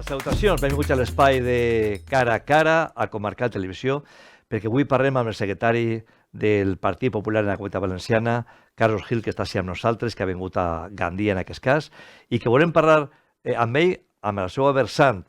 Salutacions, benvinguts a l'espai de Cara a Cara a Comarcal Televisió, perquè avui parlem amb el secretari del Partit Popular en la Comunitat Valenciana, Carlos Gil, que està així amb nosaltres, que ha vingut a Gandia en aquest cas, i que volem parlar amb ell, amb la seva versant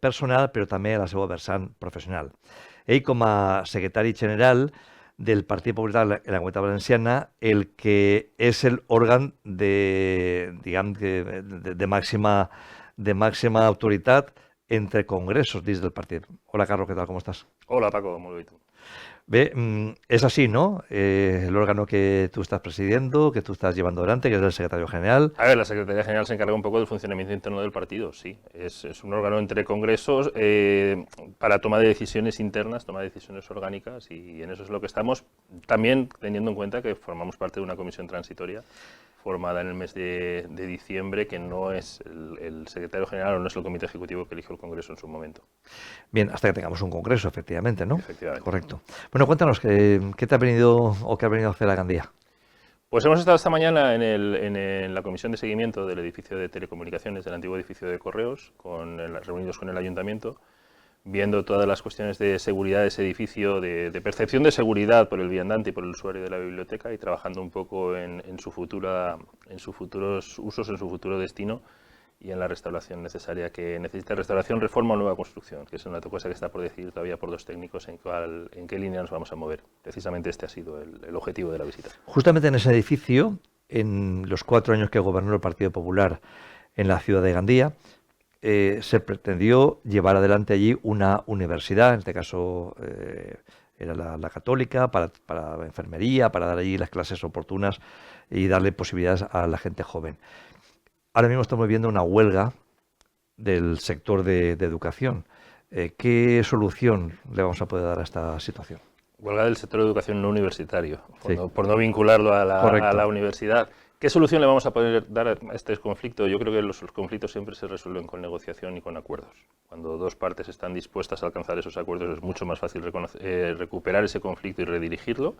personal, però també la seva versant professional. Ell, com a secretari general del Partit Popular en la Comunitat Valenciana, el que és l'òrgan de màxima autoritat entre congressos dins del partit. Hola, Carlos, ¿qué tal? ¿Cómo estás? Hola, Paco, muy bien. Ve, es así, ¿no? El órgano que tú estás presidiendo, que tú estás llevando adelante, que es el secretario general. A ver, la Secretaría General se encarga un poco del funcionamiento interno del partido, sí. Es un órgano entre congresos para toma de decisiones internas, toma de decisiones orgánicas, y en eso es lo que estamos, también teniendo en cuenta que formamos parte de una comisión transitoria formada en el mes de diciembre, que no es el secretario general o no es el comité ejecutivo que eligió el Congreso en su momento. Bien, hasta que tengamos un congreso, efectivamente, ¿no? Efectivamente. Correcto. Bueno, cuéntanos, ¿qué te ha venido o qué ha venido a hacer a Gandía? Pues hemos estado esta mañana en la comisión de seguimiento del edificio de telecomunicaciones, del antiguo edificio de correos, reunidos con el ayuntamiento, viendo todas las cuestiones de seguridad de ese edificio, de percepción de seguridad por el viandante y por el usuario de la biblioteca, y trabajando un poco en sus futuros usos, en su futuro destino, y en la restauración necesaria, que necesita restauración, reforma o nueva construcción, que es una cosa que está por decidir todavía por dos técnicos en qué línea nos vamos a mover. Precisamente este ha sido el objetivo de la visita. Justamente en ese edificio, en los 4 años que gobernó el Partido Popular en la ciudad de Gandía, se pretendió llevar adelante allí una universidad, en este caso era la católica, para enfermería, para dar allí las clases oportunas y darle posibilidades a la gente joven. Ahora mismo estamos viendo una huelga del sector de educación. ¿Qué solución le vamos a poder dar a esta situación? Huelga del sector de educación no universitario, Sí. por no vincularlo a la universidad. ¿Qué solución le vamos a poder dar a este conflicto? Yo creo que los conflictos siempre se resuelven con negociación y con acuerdos. Cuando dos partes están dispuestas a alcanzar esos acuerdos es mucho más fácil recuperar ese conflicto y redirigirlo.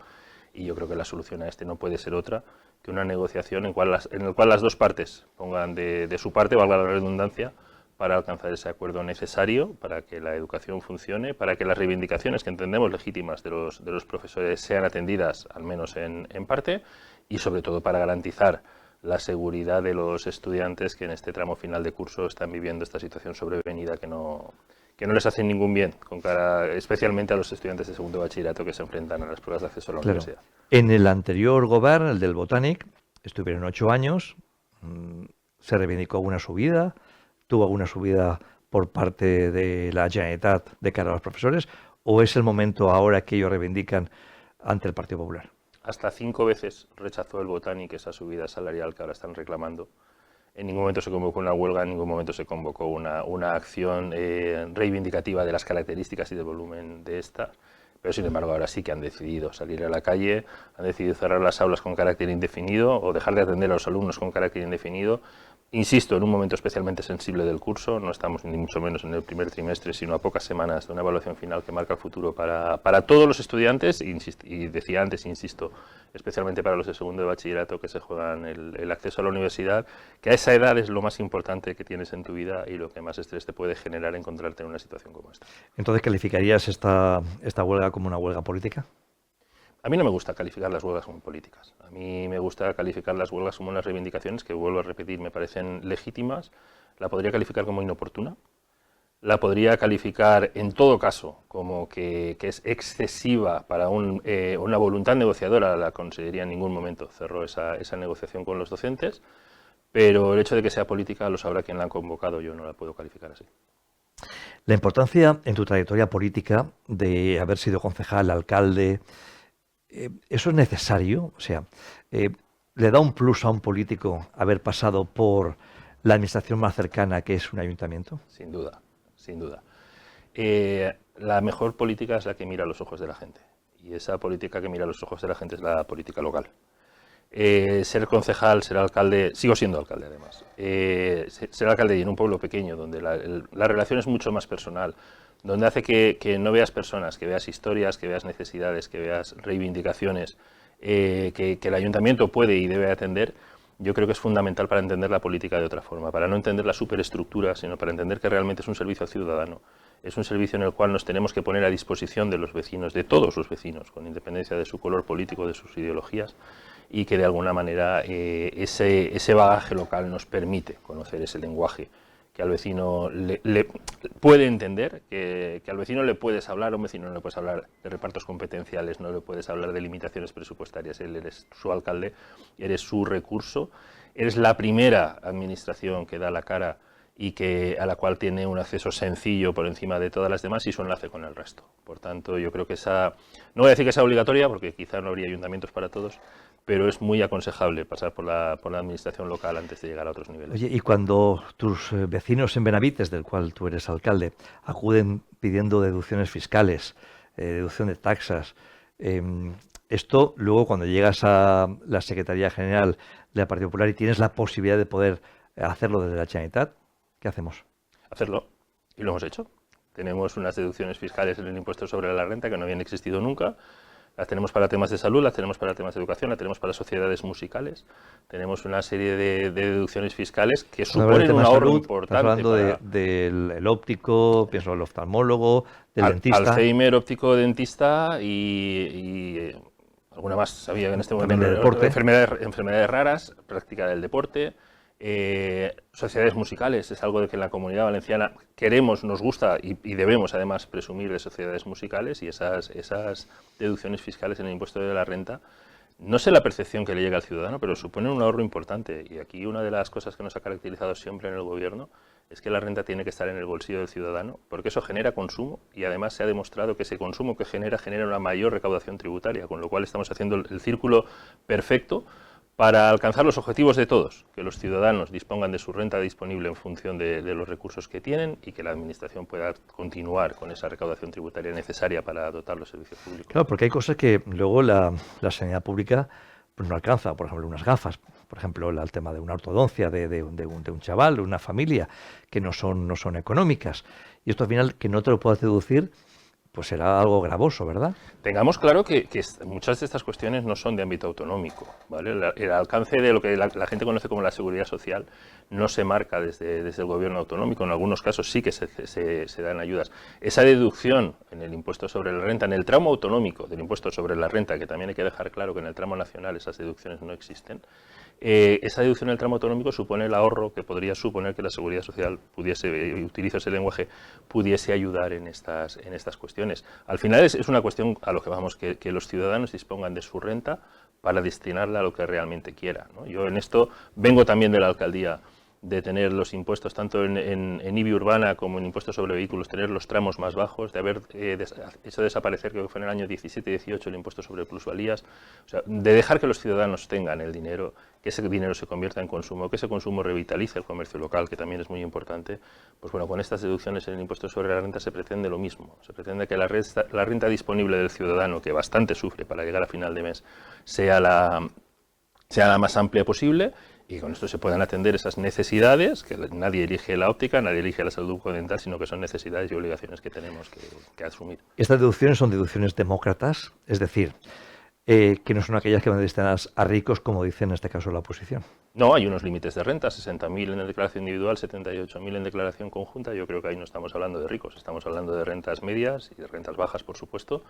Y yo creo que la solución a este no puede ser otra que una negociación en la cual las dos partes pongan de su parte, valga la redundancia, para alcanzar ese acuerdo necesario para que la educación funcione, para que las reivindicaciones que entendemos legítimas de los profesores sean atendidas, al menos en parte, y sobre todo para garantizar la seguridad de los estudiantes que en este tramo final de curso están viviendo esta situación sobrevenida que no les hace ningún bien, especialmente a los estudiantes de segundo bachillerato que se enfrentan a las pruebas de acceso a la universidad. En el anterior gobierno, el del Botànic, estuvieron 8 años, se reivindicó una subida, tuvo alguna subida por parte de la Generalitat de cara a los profesores, ¿o es el momento ahora que ellos reivindican ante el Partido Popular? Hasta 5 veces rechazó el Botànic esa subida salarial que ahora están reclamando. En ningún momento se convocó una huelga, en ningún momento se convocó una acción reivindicativa de las características y del volumen de esta. Pero sin embargo ahora sí que han decidido salir a la calle, han decidido cerrar las aulas con carácter indefinido o dejar de atender a los alumnos con carácter indefinido. Insisto, en un momento especialmente sensible del curso, no estamos ni mucho menos en el primer trimestre, sino a pocas semanas de una evaluación final que marca el futuro para todos los estudiantes, y decía antes, insisto, especialmente para los de segundo de bachillerato que se juegan el acceso a la universidad, que a esa edad es lo más importante que tienes en tu vida y lo que más estrés te puede generar encontrarte en una situación como esta. Entonces, ¿calificarías esta huelga como una huelga política? A mí no me gusta calificar las huelgas como políticas. A mí me gusta calificar las huelgas como unas reivindicaciones que, vuelvo a repetir, me parecen legítimas. La podría calificar como inoportuna. La podría calificar, en todo caso, como que es excesiva para una voluntad negociadora. La Consellería en ningún momento cerró esa negociación con los docentes. Pero el hecho de que sea política lo sabrá quien la ha convocado. Yo no la puedo calificar así. La importancia en tu trayectoria política de haber sido concejal, alcalde, ¿eso es necesario? O sea, ¿le da un plus a un político haber pasado por la administración más cercana, que es un ayuntamiento? Sin duda, sin duda. La mejor política es la que mira a los ojos de la gente. Y esa política que mira a los ojos de la gente es la política local. Ser concejal, ser alcalde, sigo siendo alcalde además, ser alcalde y en un pueblo pequeño donde la relación es mucho más personal, donde hace que no veas personas, que veas historias, que veas necesidades, que veas reivindicaciones que el ayuntamiento puede y debe atender, yo creo que es fundamental para entender la política de otra forma, para no entender la superestructura, sino para entender que realmente es un servicio al ciudadano. Es un servicio en el cual nos tenemos que poner a disposición de los vecinos, de todos los vecinos, con independencia de su color político, de sus ideologías, y que de alguna manera ese bagaje local nos permite conocer ese lenguaje que al vecino le puede entender, que al vecino le puedes hablar, a un vecino no le puedes hablar de repartos competenciales, no le puedes hablar de limitaciones presupuestarias, él eres su alcalde, eres su recurso, eres la primera administración que da la cara y a la cual tiene un acceso sencillo por encima de todas las demás y su enlace con el resto. Por tanto, yo creo que no voy a decir que sea obligatoria, porque quizá no habría ayuntamientos para todos, pero es muy aconsejable pasar por la administración local antes de llegar a otros niveles. Oye, y cuando tus vecinos en Benavites, del cual tú eres alcalde, acuden pidiendo deducciones fiscales, deducción de taxas, esto luego cuando llegas a la Secretaría General del Partido Popular y tienes la posibilidad de poder hacerlo desde la Generalitat, ¿qué hacemos? Hacerlo, y lo hemos hecho. Tenemos unas deducciones fiscales en el impuesto sobre la renta que no habían existido nunca. Las tenemos para temas de salud, las tenemos para temas de educación, las tenemos para sociedades musicales. Tenemos una serie de deducciones fiscales que suponen un ahorro importante. Estás hablando del óptico, pienso el oftalmólogo, del dentista. Alzheimer, óptico, dentista y alguna más sabía que en este momento. De deporte. Enfermedades raras, práctica del deporte. Sociedades musicales, es algo de que en la Comunidad Valenciana queremos, nos gusta y debemos además presumir de sociedades musicales, y esas deducciones fiscales en el impuesto de la renta, no sé la percepción que le llega al ciudadano, pero suponen un ahorro importante. Y aquí una de las cosas que nos ha caracterizado siempre en el gobierno es que la renta tiene que estar en el bolsillo del ciudadano, porque eso genera consumo y además se ha demostrado que ese consumo que genera una mayor recaudación tributaria, con lo cual estamos haciendo el círculo perfecto para alcanzar los objetivos de todos, que los ciudadanos dispongan de su renta disponible en función de los recursos que tienen y que la Administración pueda continuar con esa recaudación tributaria necesaria para dotar los servicios públicos. Claro, porque hay cosas que luego la sanidad pública pues no alcanza, por ejemplo, unas gafas, por ejemplo, el tema de una ortodoncia de un chaval, de una familia, que no son económicas. Y esto al final, que no te lo puedas deducir, pues será algo gravoso, ¿verdad? Tengamos claro que muchas de estas cuestiones no son de ámbito autonómico, ¿vale? El alcance de lo que la gente conoce como la seguridad social no se marca desde el gobierno autonómico. En algunos casos sí que se dan ayudas. Esa deducción en el impuesto sobre la renta, en el tramo autonómico del impuesto sobre la renta, que también hay que dejar claro que en el tramo nacional esas deducciones no existen, esa deducción en el tramo autonómico supone el ahorro que podría suponer que la seguridad social utilizo ese lenguaje, pudiese ayudar en estas cuestiones. Al final es una cuestión a lo que vamos, que los ciudadanos dispongan de su renta para destinarla a lo que realmente quiera, ¿no? Yo en esto vengo también de la alcaldía, de tener los impuestos tanto en IBI urbana como en impuestos sobre vehículos, tener los tramos más bajos, de haber hecho desaparecer, creo que fue en el año 17-18, el impuesto sobre plusvalías, o sea, de dejar que los ciudadanos tengan el dinero, que ese dinero se convierta en consumo, que ese consumo revitalice el comercio local, que también es muy importante. Pues bueno, con estas deducciones en el impuesto sobre la renta se pretende lo mismo, se pretende que la renta disponible del ciudadano, que bastante sufre para llegar a final de mes, sea la más amplia posible, y con esto se puedan atender esas necesidades, que nadie elige la óptica, nadie elige la salud bucodental, sino que son necesidades y obligaciones que tenemos que asumir. Estas deducciones son deducciones demócratas, es decir, que no son aquellas que van destinadas a ricos, como dice en este caso la oposición. No, hay unos límites de renta, 60.000 en declaración individual, 78.000 en declaración conjunta. Yo creo que ahí no estamos hablando de ricos, estamos hablando de rentas medias y de rentas bajas, por supuesto,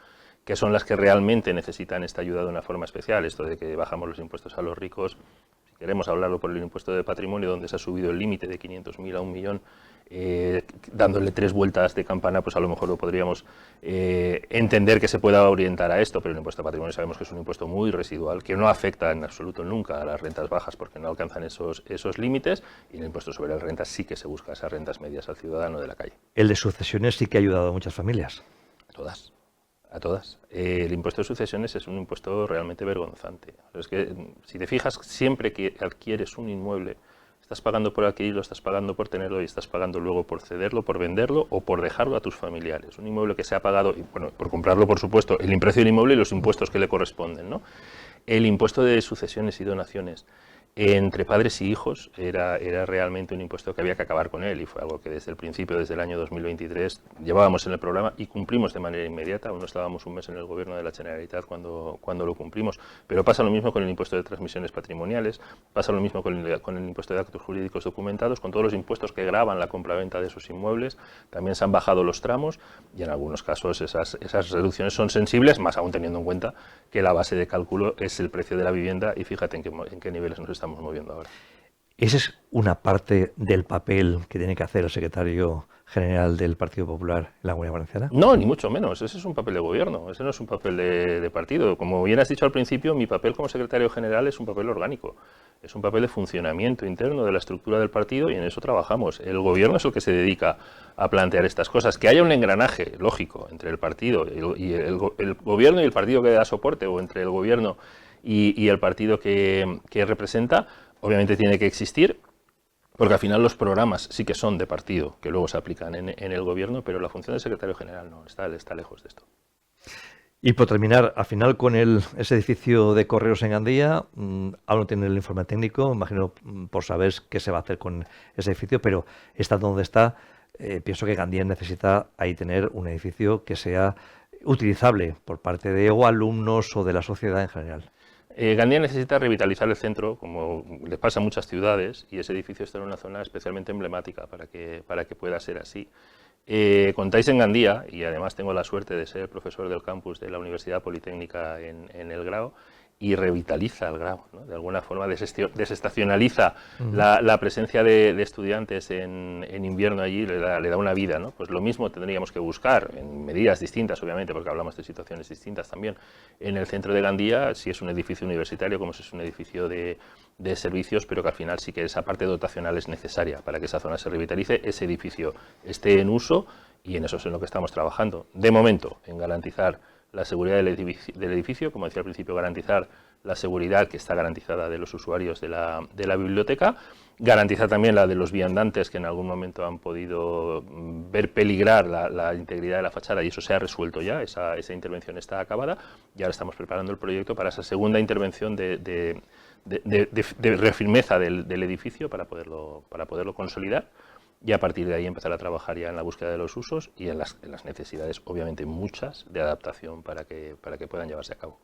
que son las que realmente necesitan esta ayuda de una forma especial. Esto de que bajamos los impuestos a los ricos, si queremos hablarlo por el impuesto de patrimonio, donde se ha subido el límite de 500.000 a 1 millón, dándole 3 vueltas de campana, pues a lo mejor lo podríamos entender que se pueda orientar a esto, pero el impuesto de patrimonio sabemos que es un impuesto muy residual, que no afecta en absoluto nunca a las rentas bajas porque no alcanzan esos límites, y en el impuesto sobre las rentas sí que se busca esas rentas medias al ciudadano de la calle. El de sucesiones sí que ha ayudado a muchas familias. A todas. El impuesto de sucesiones es un impuesto realmente vergonzante. Es que, si te fijas, siempre que adquieres un inmueble, estás pagando por adquirirlo, estás pagando por tenerlo y estás pagando luego por cederlo, por venderlo o por dejarlo a tus familiares. Un inmueble que se ha pagado, y bueno, por comprarlo, por supuesto, el precio del inmueble y los impuestos que le corresponden, ¿no? El impuesto de sucesiones y donaciones entre padres y hijos era realmente un impuesto que había que acabar con él, y fue algo que desde el principio, desde el año 2023, llevábamos en el programa y cumplimos de manera inmediata. Aún no estábamos un mes en el gobierno de la Generalitat cuando lo cumplimos, pero pasa lo mismo con el impuesto de transmisiones patrimoniales, pasa lo mismo con el impuesto de actos jurídicos documentados, con todos los impuestos que gravan la compraventa de esos inmuebles. También se han bajado los tramos y en algunos casos esas reducciones son sensibles, más aún teniendo en cuenta que la base de cálculo es el precio de la vivienda, y fíjate en qué niveles nos estamos moviendo ahora. ¿Esa es una parte del papel que tiene que hacer el secretario general del Partido Popular en la Comunidad Valenciana? No, ni mucho menos. Ese es un papel de gobierno, ese no es un papel de partido. Como bien has dicho al principio, mi papel como secretario general es un papel orgánico. Es un papel de funcionamiento interno de la estructura del partido, y en eso trabajamos. El gobierno es el que se dedica a plantear estas cosas. Que haya un engranaje lógico entre el partido y el gobierno y el partido que da soporte, o entre el gobierno y el partido que representa, obviamente tiene que existir, porque al final los programas sí que son de partido, que luego se aplican en el gobierno, pero la función del secretario general no, está lejos de esto. Y por terminar, al final con ese edificio de correos en Gandía, aún no tiene el informe técnico, imagino por saber qué se va a hacer con ese edificio, pero estando donde está, pienso que Gandía necesita ahí tener un edificio que sea utilizable por parte de o alumnos o de la sociedad en general. Gandía necesita revitalizar el centro, como les pasa a muchas ciudades, y ese edificio está en una zona especialmente emblemática para que pueda ser así. Contáis en Gandía, y además tengo la suerte de ser profesor del campus de la Universidad Politécnica en el Grao, y revitaliza el Grao, ¿no? De alguna forma desestacionaliza la presencia de estudiantes en invierno allí, le da una vida, ¿no? Pues lo mismo tendríamos que buscar, en medidas distintas, obviamente, porque hablamos de situaciones distintas también, en el centro de Gandía, si es un edificio universitario, como si es un edificio de servicios, pero que al final sí que esa parte dotacional es necesaria para que esa zona se revitalice, ese edificio esté en uso, y en eso es en lo que estamos trabajando. De momento, en garantizar la seguridad del edificio, como decía al principio, garantizar la seguridad que está garantizada de los usuarios de la biblioteca, garantizar también la de los viandantes que en algún momento han podido ver peligrar la integridad de la fachada, y eso se ha resuelto ya, esa intervención está acabada, y ahora estamos preparando el proyecto para esa segunda intervención de refirmeza del edificio para poderlo consolidar, y a partir de ahí empezar a trabajar ya en la búsqueda de los usos y en las necesidades, obviamente muchas, de adaptación para que puedan llevarse a cabo.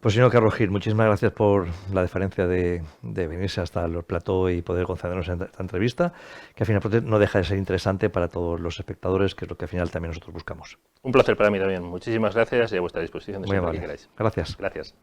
Pues señor Carlos Gil, muchísimas gracias por la deferencia de venirse hasta el plató y poder concedernos esta entrevista, que al final no deja de ser interesante para todos los espectadores, que es lo que al final también nosotros buscamos. Un placer para mí también. Muchísimas gracias y a vuestra disposición de siempre que queráis. Gracias. Gracias.